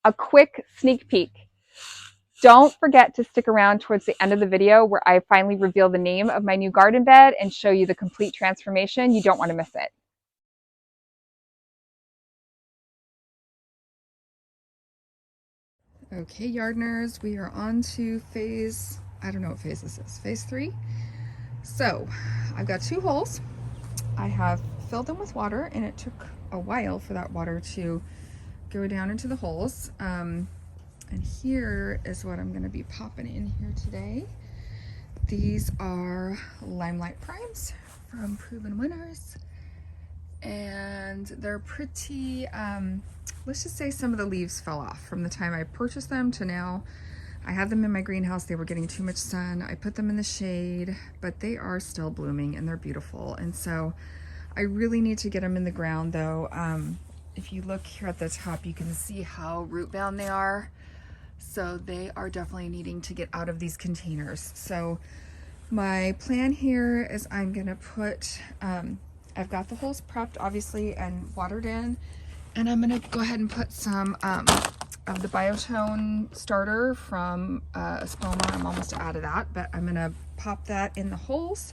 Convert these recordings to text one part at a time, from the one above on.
a quick sneak peek. Don't forget to stick around towards the end of the video where I finally reveal the name of my new garden bed and show you the complete transformation. You don't want to miss it. Okay, Yardners, we are on to phase, I don't know what phase this is, phase 3. So I've got 2 holes. I have filled them with water, and it took a while for that water to go down into the holes. And here is what I'm going to be popping in here today. These are Limelight Primes from Proven Winners, and they're pretty, let's just say some of the leaves fell off from the time I purchased them to now. I had them in my greenhouse. They were getting too much sun. I put them in the shade, but they are still blooming and they're beautiful. And so I really need to get them in the ground though. If you look here at the top, you can see how root bound they are. So they are definitely needing to get out of these containers. So my plan here is I'm gonna put, I've got the holes prepped obviously and watered in, and I'm gonna go ahead and put some of the Biotone starter from Espoma. I'm almost out of that, but I'm gonna pop that in the holes.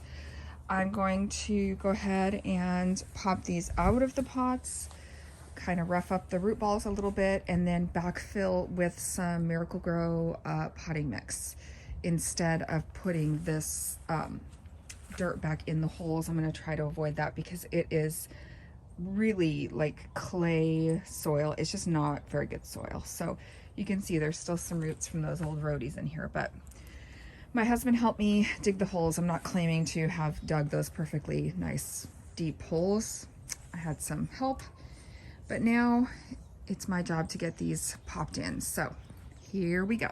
I'm going to go ahead and pop these out of the pots, kind of rough up the root balls a little bit, and then backfill with some Miracle-Gro potting mix instead of putting this dirt back in the holes. I'm going to try to avoid that because it is really like clay soil. It's just not very good soil. So you can see there's still some roots from those old roadies in here, but my husband helped me dig the holes. I'm not claiming to have dug those perfectly nice deep holes. I had some help, but now it's my job to get these popped in. So here we go.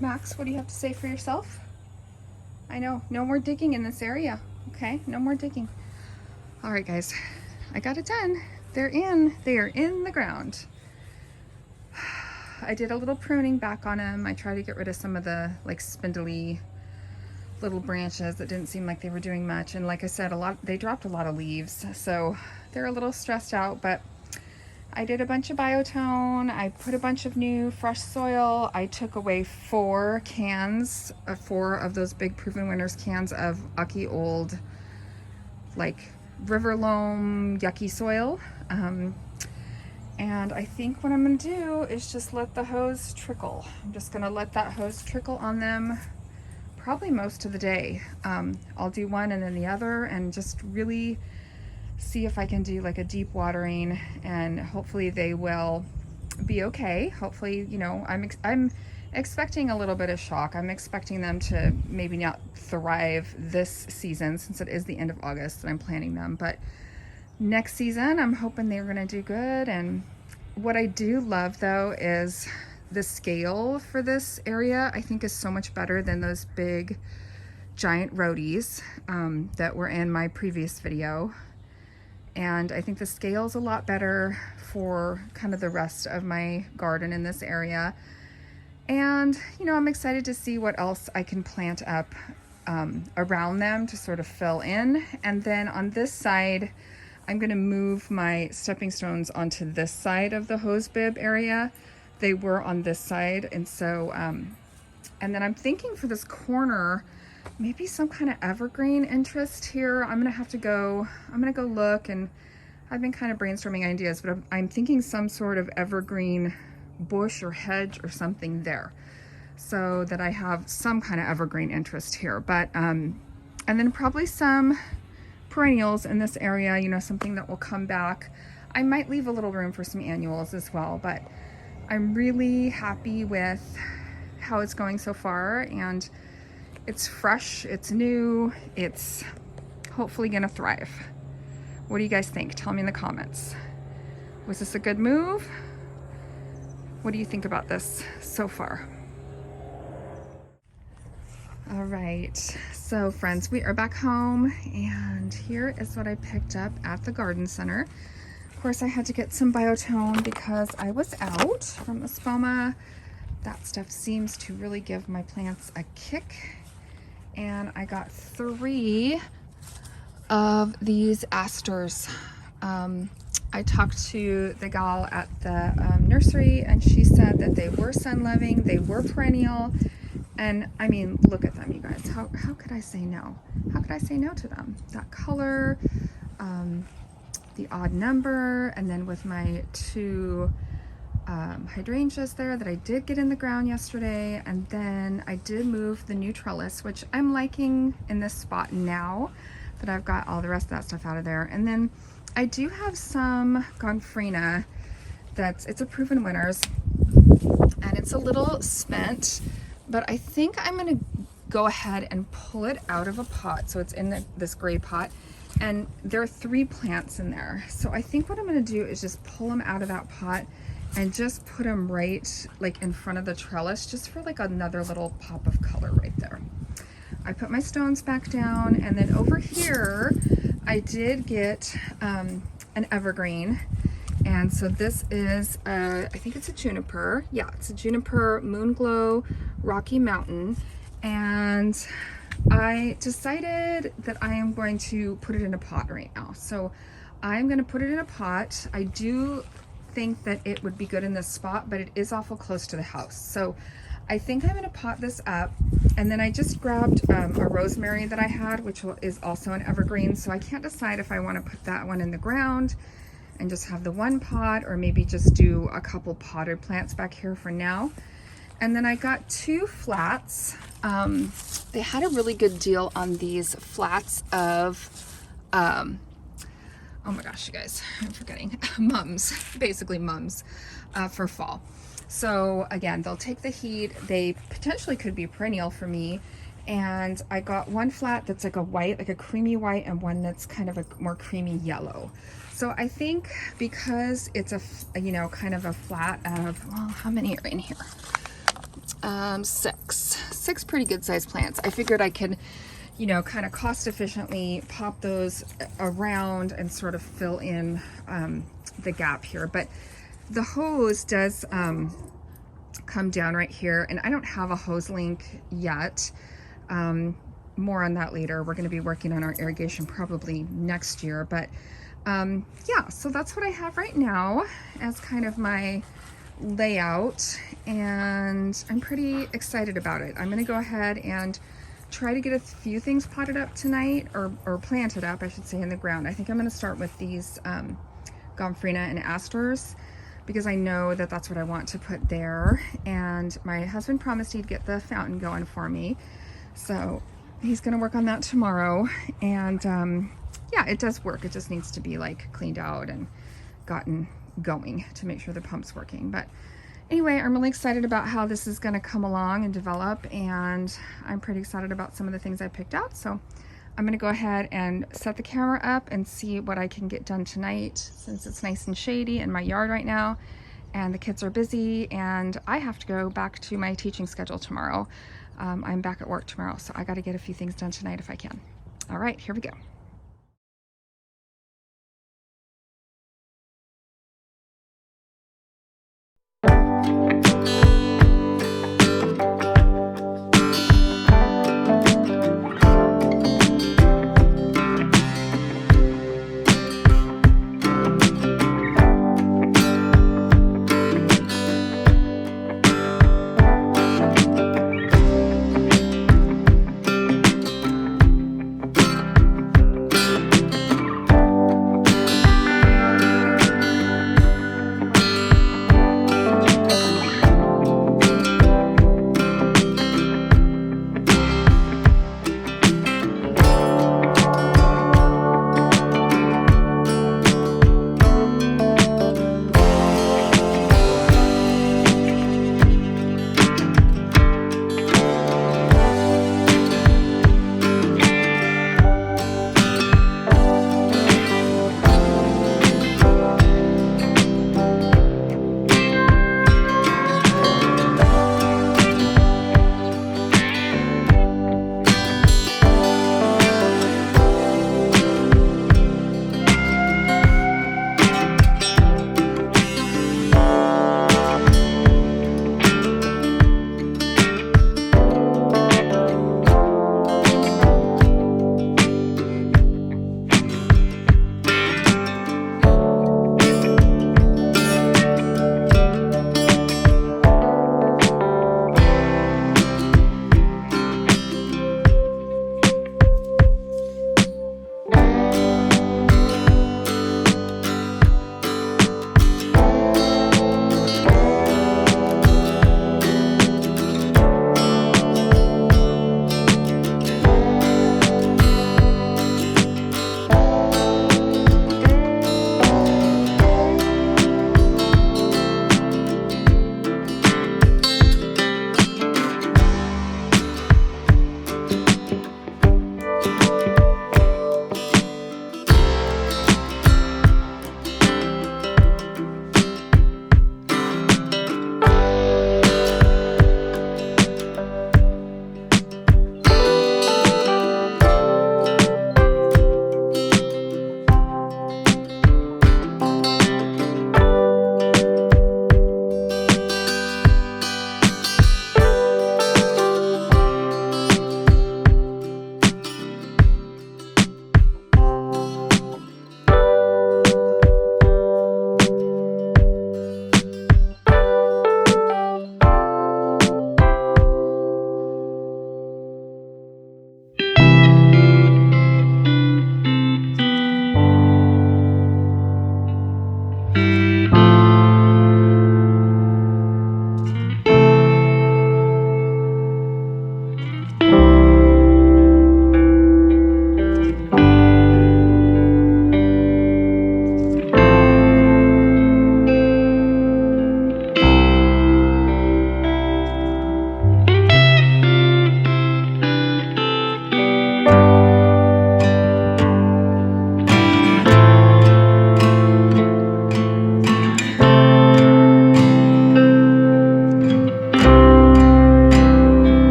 Max, what do you have to say for yourself? I know, no more digging in this area. Okay, no more digging. All right, guys, I got it done. They are in the ground. I did a little pruning back on them. I tried to get rid of some of the like spindly little branches that didn't seem like they were doing much. And like I said, they dropped a lot of leaves. So they're a little stressed out, but I did a bunch of biotone. I put a bunch of new fresh soil. I took away 4 cans, 4 of those big Proven Winners cans of ucky old, like river loam, yucky soil. And I think what I'm gonna do is just let the hose trickle. I'm just gonna let that hose trickle on them probably most of the day. I'll do one and then the other and just really see if I can do like a deep watering, and hopefully they will be okay. Hopefully, you know, I'm expecting a little bit of shock. I'm expecting them to maybe not thrive this season since it is the end of August that I'm planting them, but next season I'm hoping they're gonna do good. And what I do love though is the scale for this area. I think is so much better than those big giant roadies that were in my previous video. And I think the scale is a lot better for kind of the rest of my garden in this area. And, you know, I'm excited to see what else I can plant up around them to sort of fill in. And then on this side, I'm gonna move my stepping stones onto this side of the hose bib area. They were on this side. And so, and then I'm thinking for this corner, maybe some kind of evergreen interest here. I'm gonna go look, and I've been kind of brainstorming ideas, but I'm thinking some sort of evergreen bush or hedge or something there, so that I have some kind of evergreen interest here. But and then probably some perennials in this area, you know, something that will come back. I might leave a little room for some annuals as well, but I'm really happy with how it's going so far, and it's fresh, it's new, it's hopefully gonna thrive. What do you guys think? Tell me in the comments. Was this a good move? What do you think about this so far? All right, so friends, we are back home, and here is what I picked up at the garden center. Of course, I had to get some biotone because I was out from the spoma. That stuff seems to really give my plants a kick. And I got 3 of these asters. I talked to the gal at the nursery, and she said that they were sun-loving, they were perennial, and I mean, look at them, you guys. How could I say no? How could I say no to them? That color, the odd number, and then with my 2 hydrangeas there that I did get in the ground yesterday. And then I did move the new trellis, which I'm liking in this spot now that I've got all the rest of that stuff out of there. And then I do have some Gonfrina it's a Proven Winners, and it's a little spent, but I think I'm gonna go ahead and pull it out of a pot. So it's in this gray pot, and there are 3 plants in there. So I think what I'm gonna do is just pull them out of that pot and just put them right like in front of the trellis, just for like another little pop of color right there. I put my stones back down, and then over here I did get an evergreen. And so this is I think it's a juniper. Yeah, it's a juniper Moonglow Rocky Mountain. And I decided that I am going to put it in a pot right now. So I'm going to put it in a pot. I do think that it would be good in this spot, but it is awful close to the house. So I think I'm going to pot this up. And then I just grabbed a rosemary that I had, which is also an evergreen. So I can't decide if I want to put that one in the ground and just have the 1 pot, or maybe just do a couple potted plants back here for now. And then I got 2 flats. They had a really good deal on these flats of oh my gosh, you guys, I'm forgetting. Mums, basically mums for fall. So again, they'll take the heat. They potentially could be perennial for me. And I got 1 flat that's like a white, like a creamy white, and 1 that's kind of a more creamy yellow. So I think because it's a you know, kind of a flat of, well, how many are in here? 6 pretty good sized plants. I figured I could, you know, kind of cost efficiently pop those around and sort of fill in the gap here. But the hose does come down right here, and I don't have a hose link yet. More on that later. We're going to be working on our irrigation probably next year, but Yeah, so that's what I have right now as kind of my layout, and I'm pretty excited about it. I'm gonna go ahead and try to get a few things potted up tonight, or planted up, I should say, in the ground. I think I'm gonna start with these gomphrena and asters, because I know that that's what I want to put there. And my husband promised he'd get the fountain going for me, so he's gonna work on that tomorrow. And yeah, it does work. It just needs to be like cleaned out and gotten going to make sure the pump's working. But anyway, I'm really excited about how this is going to come along and develop, and I'm pretty excited about some of the things I picked out. So I'm going to go ahead and set the camera up and see what I can get done tonight, since it's nice and shady in my yard right now and the kids are busy and I have to go back to my teaching schedule tomorrow. I'm back at work tomorrow, so I got to get a few things done tonight if I can. All right, here we go.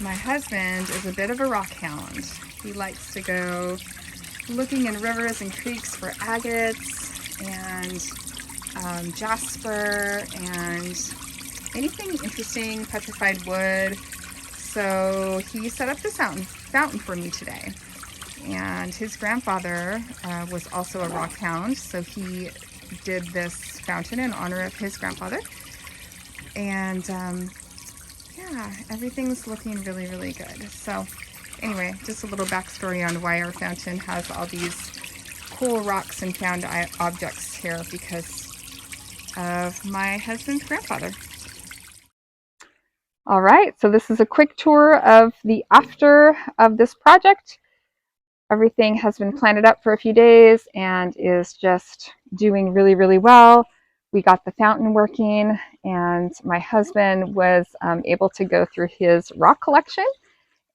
My husband is a bit of a rock hound. He likes to go looking in rivers and creeks for agates and jasper and anything interesting, petrified wood. So he set up this fountain for me today. And his grandfather was also a rock hound, so he did this fountain in honor of his grandfather. And yeah, everything's looking really, really good. So anyway, just a little backstory on why our fountain has all these cool rocks and found objects here, because of my husband's grandfather. All right, so this is a quick tour of the after of this project. Everything has been planted up for a few days and is just doing really, really well. We got the fountain working, and my husband was able to go through his rock collection.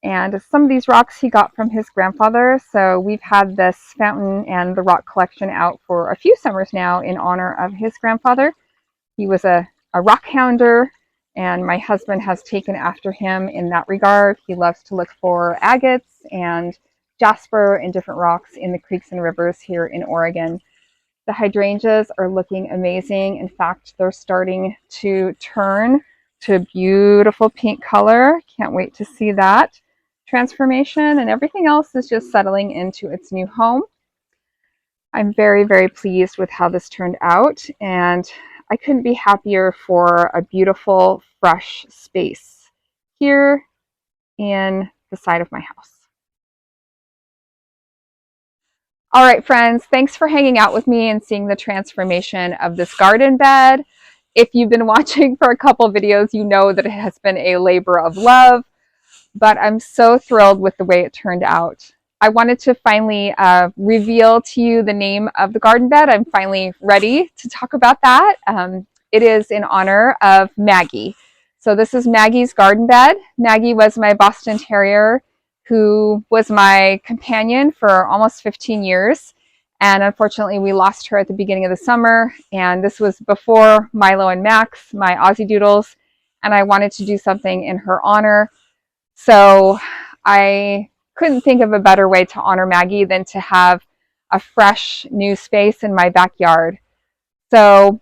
And some of these rocks he got from his grandfather. So we've had this fountain and the rock collection out for a few summers now in honor of his grandfather. He was a rock hounder, and my husband has taken after him in that regard. He loves to look for agates and jasper and different rocks in the creeks and rivers here in Oregon. The hydrangeas are looking amazing. In fact, they're starting to turn to a beautiful pink color. Can't wait to see that transformation, and everything else is just settling into its new home. I'm very, very pleased with how this turned out, and I couldn't be happier for a beautiful, fresh space here in the side of my house. All right, friends, thanks for hanging out with me and seeing the transformation of this garden bed. If you've been watching for a couple videos, you know that it has been a labor of love, but I'm so thrilled with the way it turned out. I wanted to finally reveal to you the name of the garden bed. I'm finally ready to talk about that. It is in honor of Maggie. So this is Maggie's garden bed. Maggie was my Boston Terrier who was my companion for almost 15 years. And unfortunately, we lost her at the beginning of the summer. And this was before Milo and Max, my Aussie Doodles. And I wanted to do something in her honor. So I couldn't think of a better way to honor Maggie than to have a fresh new space in my backyard. So,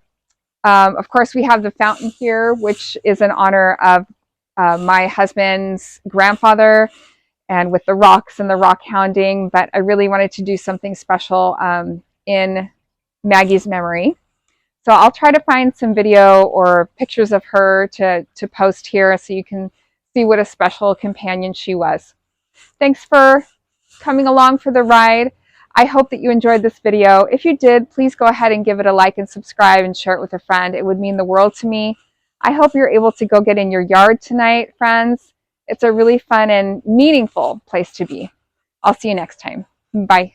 of course, we have the fountain here, which is in honor of my husband's grandfather, and with the rocks and the rock hounding. But I really wanted to do something special in Maggie's memory. So I'll try to find some video or pictures of her to post here so you can see what a special companion she was. Thanks for coming along for the ride. I hope that you enjoyed this video. If you did, please go ahead and give it a like and subscribe and share it with a friend. It would mean the world to me. I hope you're able to go get in your yard tonight, friends. It's a really fun and meaningful place to be. I'll see you next time. Bye.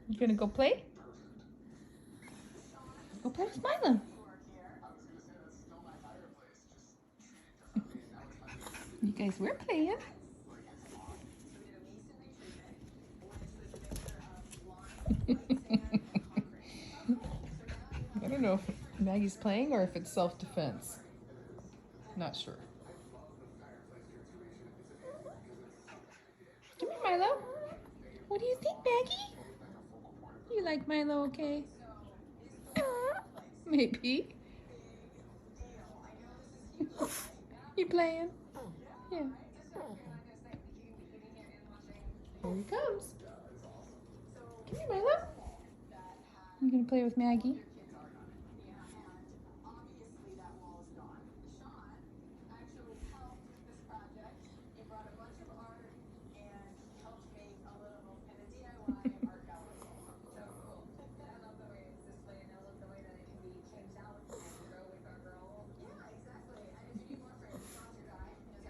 You gonna go play? Go play with Milo. You guys were playing. I don't know if Maggie's playing or if it's self-defense. Not sure. Come here, Milo. What do you think, Maggie? You like Milo, okay? Maybe. You playing? Yeah. Here he comes. Come here, Milo. You gonna play with Maggie?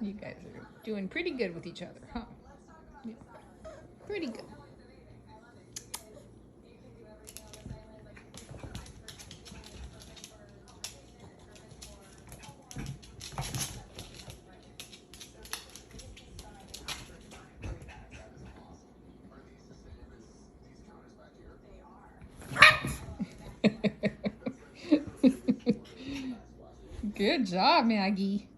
You guys are doing pretty good with each other, huh? Yeah. Pretty good. Good job, Maggie.